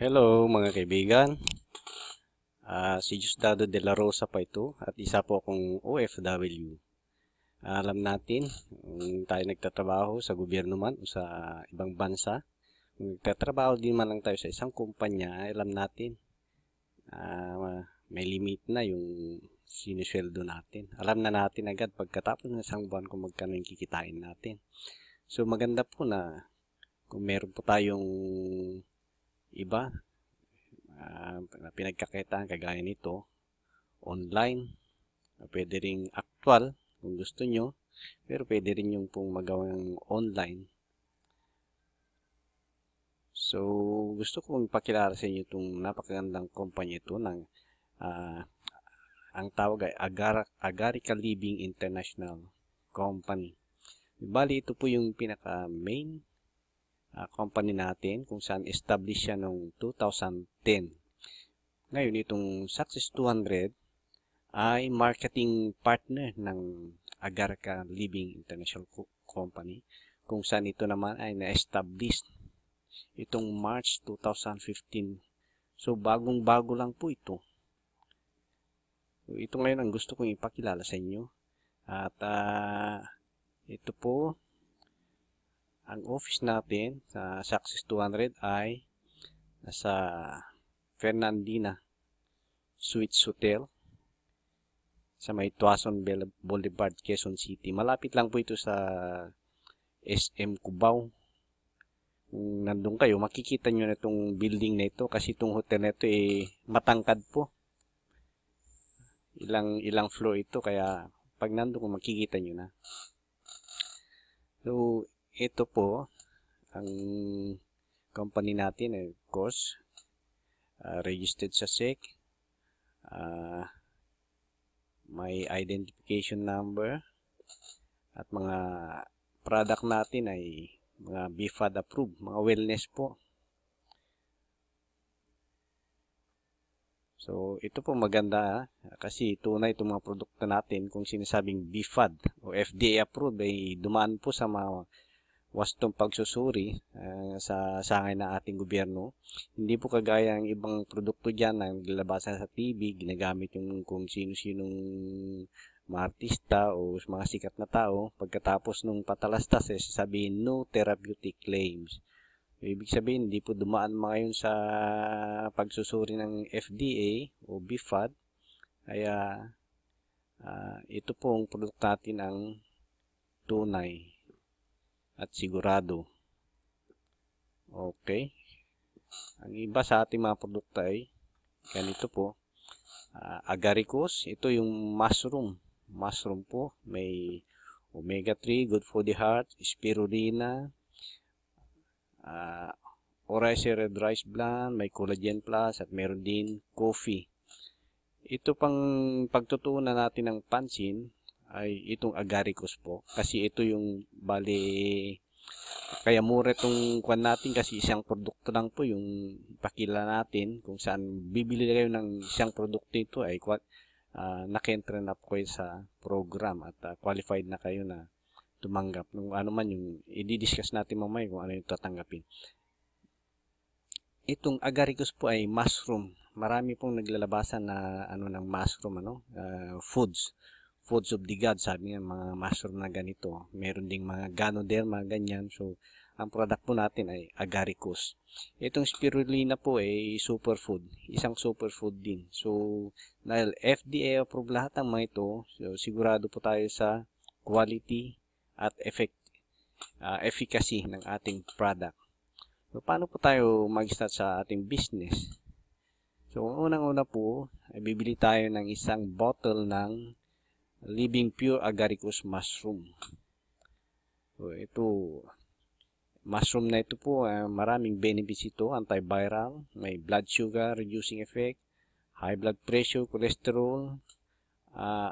Hello mga kaibigan, si Diosdado de la Rosa pa ito at isa po akong OFW. Alam natin, kung tayo nagtatrabaho sa gobyerno man o sa ibang bansa, kung nagtatrabaho din man lang tayo sa isang kumpanya, alam natin, may limit na yung sinusweldo natin. Alam na natin agad pagkatapos ng isang buwan kung magkano yung kikitain natin. So maganda po na kung meron po tayong iba na pinagkakitaan kagaya nito, online, pwede ring actual kung gusto nyo, pero pwede rin yung pong magawang online. So, gusto kong ipakilala sa inyo itong napakagandang kumpanya ito ng ang tawag ay Agarica Living International Company. Bali, ito po yung pinaka main company natin kung saan established siya noong 2010. Ngayon, itong Success 200 ay marketing partner ng Agarica Living International Company kung saan ito naman ay na-establish itong March 2015. So, bagong-bago lang po ito. So, ito ngayon ang gusto kong ipakilala sa inyo. At ito po, ang office natin sa Success 200 ay nasa Fernandina Suites Hotel sa may Tuason Boulevard, Quezon City. Malapit lang po ito sa SM Cubao. Kung nandun kayo, makikita nyo na itong building na ito kasi itong hotel na ito matangkad po. Ilang floor ito kaya pag nandun ko makikita nyo na. So, ito po ang company natin, of course, registered sa SEC. May identification number at mga product natin ay mga BFAD approved, mga wellness po. So, ito po maganda kasi tunay itong mga produkto natin kung sinasabing BFAD o FDA approved ay dumaan po sa mga wastong pagsusuri sa sangay ng ating gobyerno. Hindi po kagaya ng ibang produkto dyan na nilalabasan sa TV, ginagamit yung kung sino-sinong mga artista o mga sikat na tao. Pagkatapos nung patalastas, sasabihin no therapeutic claims. Ibig sabihin, hindi po dumaan mga yun sa pagsusuri ng FDA o BFAD. Kaya ito pong produkto natin ang tunay at sigurado. Okay. Ang iba sa ating mga produkto ay ganito po. Agaricus, ito yung mushroom. Mushroom po. May omega 3, good for the heart, spirulina, Orice Red Rice Bland, may collagen plus, at meron din coffee. Ito pang pagtutuunan natin ng pansin ay itong agaricus po. Kasi ito yung bali, kaya mura itong kwan natin kasi isang produkto lang po yung pakila natin. Kung saan bibili kayo ng isang produkto ito ay naka-enter na po kayo sa program at qualified na kayo na tumanggap. Nung ano man yung i-discuss natin mamaya kung ano yung tatanggapin. Itong agaricus po ay mushroom. Marami pong naglalabasan na ng mushroom, foods of the gods, sabi nga, mga mushroom na ganito. Meron ding mga ganoderma, ganyan. So, ang product po natin ay agaricus. Itong spirulina po ay superfood. Isang superfood din. So, dahil FDA approved lahat ng mga ito, so, sigurado po tayo sa quality at efficacy ng ating product. So, paano po tayo mag-start sa ating business? So, unang-una po, ay bibili tayo ng isang bottle ng Living Pure Agaricus Mushroom. So, ito, mushroom na ito po, maraming benefits ito. Antiviral, may blood sugar reducing effect, high blood pressure, cholesterol,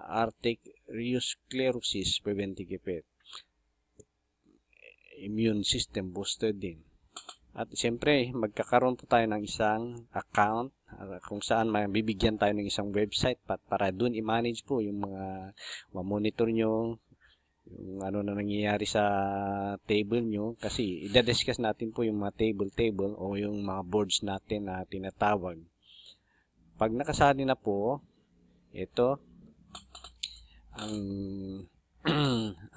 arteriosclerosis preventing effect, immune system booster din. At siyempre, magkakaroon po tayo ng isang account kung saan bibigyan tayo ng isang website para doon i-manage po yung mga monitor nyo, yung ano na nangyayari sa table nyo, kasi i-discuss natin po yung mga table o yung mga boards natin na tinatawag. Pag nakasali na po, ito, ang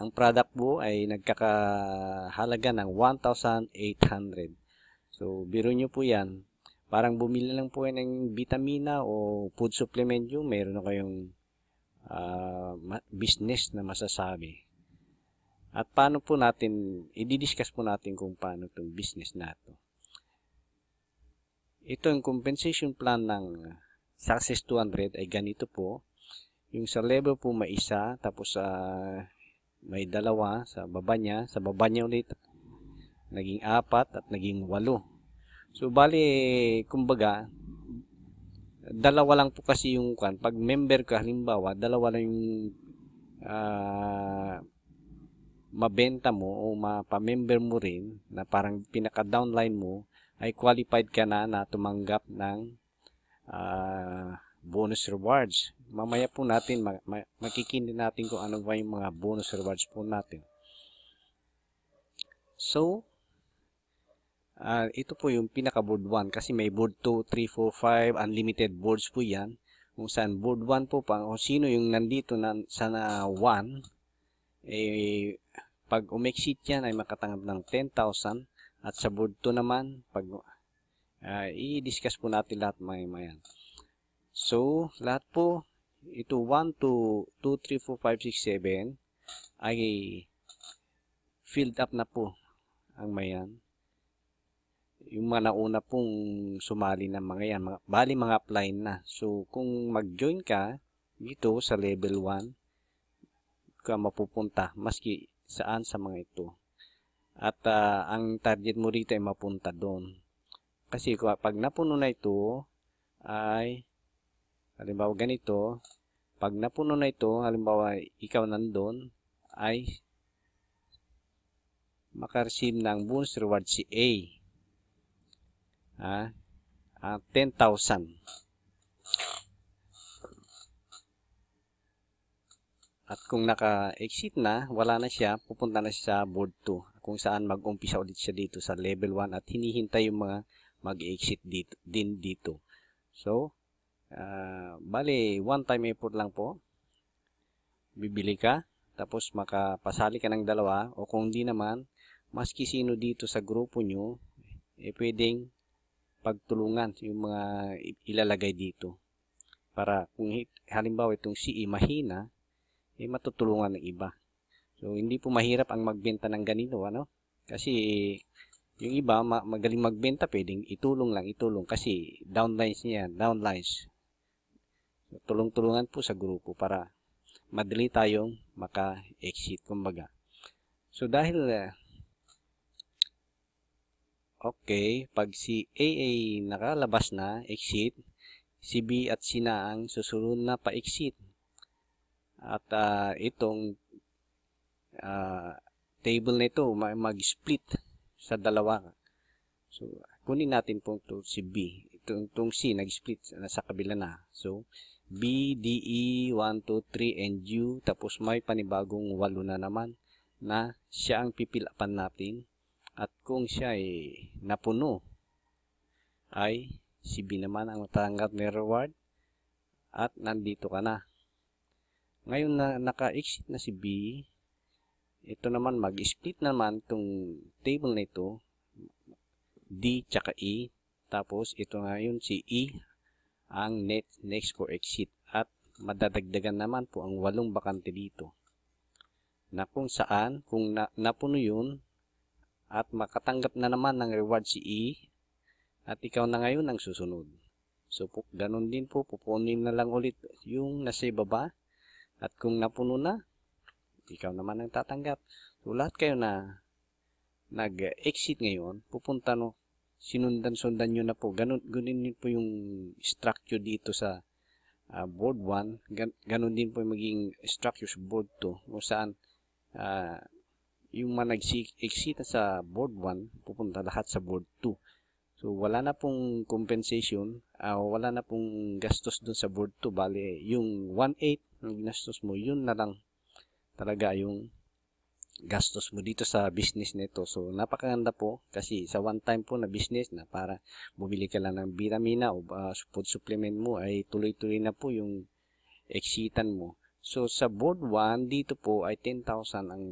ang product po ay nagkakahalaga ng 1,800. So, biro nyo po yan. Parang bumili lang po yan ng vitamina o food supplement nyo, mayroon na kayong business na masasabi. At paano po natin, i-discuss po natin kung paano itong business na ito. Ito yung compensation plan ng Success 200 ay ganito po. Yung sa level po may isa, tapos may dalawa sa baba niya ulit, naging 4 at naging 8. So, bali, kumbaga, dalawa lang po kasi yung kan. Pag member ka, halimbawa, dalawa lang yung mabenta mo o mapamember mo rin na parang pinaka-downline mo ay qualified ka na tumanggap ng bonus rewards. Mamaya po natin, makikindi natin kung ano ba yung mga bonus rewards po natin. So, ito po yung pinaka-board 1 kasi may board 2, 3, 4, 5, unlimited boards po yan. Kung saan board 1 po pa, kung sino yung nandito sa 1, pag umexit yan ay makatanggap ng 10,000. At sa board 2 naman, pag i-discuss po natin lahat mga yan. So, lahat po, ito 1, 2, 3, 4, 5, 6, 7 ay filled up na po ang mayan. Yung mga nauna pong sumali ng mga yan, bali mga apply na. So, kung mag-join ka dito sa level 1, ka mapupunta maski saan sa mga ito. At ang target mo rito ay mapunta doon. Kasi pag napuno na ito, ay, halimbawa ganito, pag napuno na ito, halimbawa ikaw nandun, ay makareceive ng bonus reward si A. 10,000. At kung naka-exit na, wala na siya, pupunta na siya sa board 2, kung saan mag-umpisa ulit siya dito sa level 1 at hinihintay yung mga mag-exit dito. So, bali, one time effort lang po. Bibili ka, tapos makapasali ka ng dalawa, o kung di naman, maski sino dito sa grupo nyo, pwedeng pagtulungan yung mga ilalagay dito. Para kung halimbawa itong CE mahina, matutulungan ng iba. So, hindi po mahirap ang magbenta ng ganito, ano? Kasi, yung iba, magaling magbenta, pwedeng itulong. Kasi, downlines niya, downlines. So, tulong-tulungan po sa grupo para madali tayong maka-exit, kumbaga. So, dahil, okay, pag si A ay nakalabas na, exit, si B at si na ang susunod na pa-exit. At itong table na ito mag-split sa dalawa. So, kunin natin po ito si B. Itong C nag-split sa kabila na. So, B, D, E, 1, 2, 3, and U. Tapos may panibagong 8 na naman na siya ang pipilapan natin. At kung siya ay napuno, ay si B naman ang matanggap ng reward. At nandito ka na. Ngayon na naka-exit na si B, ito naman mag-split naman itong table na ito, D tsaka E, tapos ito ngayon si E ang next for exit at madadagdagan naman po ang 8 bakante dito. Na kung saan, kung napuno yun at makatanggap na naman ng reward si E at ikaw na ngayon ang susunod. So, ganun din po, pupunin na lang ulit yung nasa baba. At kung napuno na, ikaw naman ang tatanggap. So, lahat kayo na nag-exit ngayon, pupunta no, sinundan-sundan nyo na po. Ganun din po yung structure dito sa board 1. Ganun din po yung maging structure sa board 2. Kung saan, yung mga nag-exit sa board 1, pupunta lahat sa board 2. So, wala na pong compensation, wala na pong gastos dun sa board 2. Bale, yung 1/8 ng ginastos mo, yun na lang talaga yung gastos mo dito sa business nito. So, napakaganda po kasi sa one time po na business na para bumili ka lang ng vitamina o food supplement mo ay tuloy-tuloy na po yung exitan mo. So, sa board 1, dito po ay 10,000 ang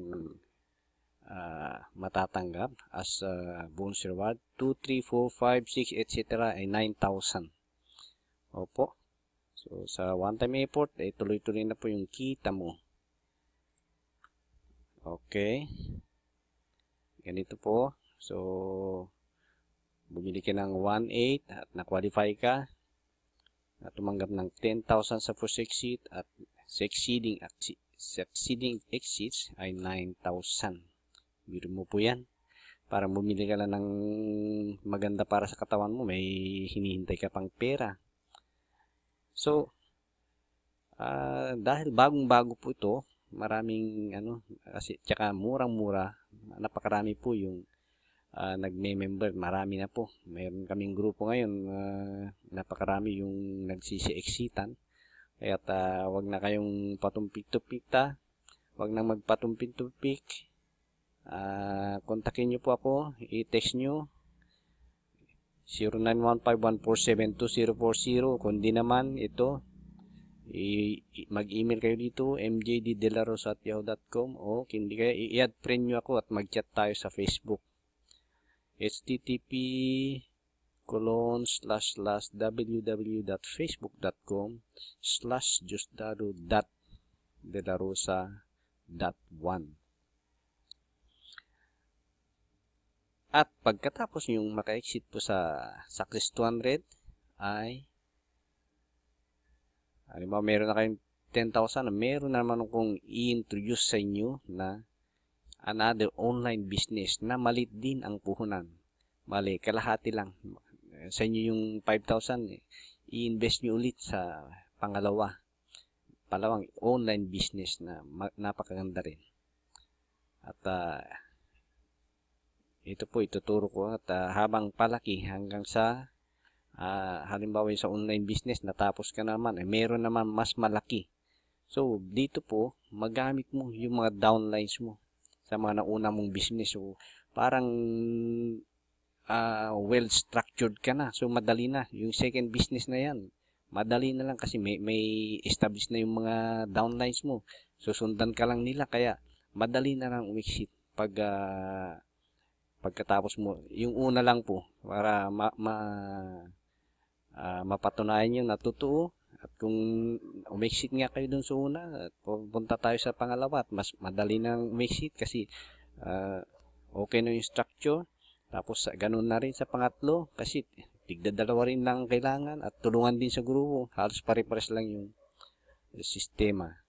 matatanggap as bonus reward. 2, 3, 4, 5, 6, etc. ay 9,000. Opo. So, sa one-time effort, ay tuloy-tuloy na po yung kita mo. Okay. Ganito po. So, bumili ka ng 1.8 at na-qualify ka. At tumanggap ng 10,000 sa first exit at succeeding exits ay 9,000. Biro mo po yan. Para bumili ka lang ng maganda para sa katawan mo, may hinihintay ka pang pera. So, dahil bagong-bago po ito, maraming kasi tsaka murang-mura, napakarami po yung nagme-member, marami na po. Mayroon kaming grupo ngayon, napakarami yung nagsisi-exitan. Kaya wag na kayong patumpik-tupik wag na magpatumpik-tupik. Kontakin nyo po ako, i-text nyo 0915-147-2040. Kundi naman ito, mag-email kayo dito, mjddelarosa@yahoo.com, o hindi kaya i-add friend nyo ako at mag-chat tayo sa Facebook. http://www.facebook.com/diosdado.delarosa.1. At pagkatapos yung maka-exit po sa Success 200 ay halimbawa meron na kayong 10,000, meron naman akong i-introduce sa inyo na another online business na malit din ang puhunan. Mali, kalahati lang. Sa inyo yung 5,000, i-invest nyo ulit sa palawang online business na napakaganda rin. At ito po ituturo ko at habang palaki hanggang sa halimbawa sa online business natapos ka naman, meron naman mas malaki. So dito po magamit mo yung mga downlines mo sa mga nauna mong business. So parang well structured ka na. So madali na yung second business na yan. Madali na lang kasi may established na yung mga downlines mo. Susundan ka lang nila kaya madali na lang umexit pagkatapos mo. Yung una lang po para mapatunayan nyo na totoo. At kung umexit nga kayo dun sa una, at pupunta tayo sa pangalawa at mas madali nang umexit kasi okay na yung structure. Tapos ganun na rin sa pangatlo kasi tigdadalawa rin lang kailangan at tulungan din sa grupo. Halos pare-pares lang yung sistema.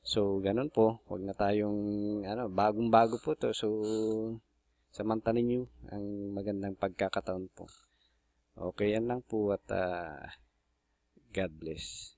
So ganun po, wag na tayong bagong-bago po to. So samantalin nyo ang magandang pagkakataon po. Okay, yan lang po at God bless.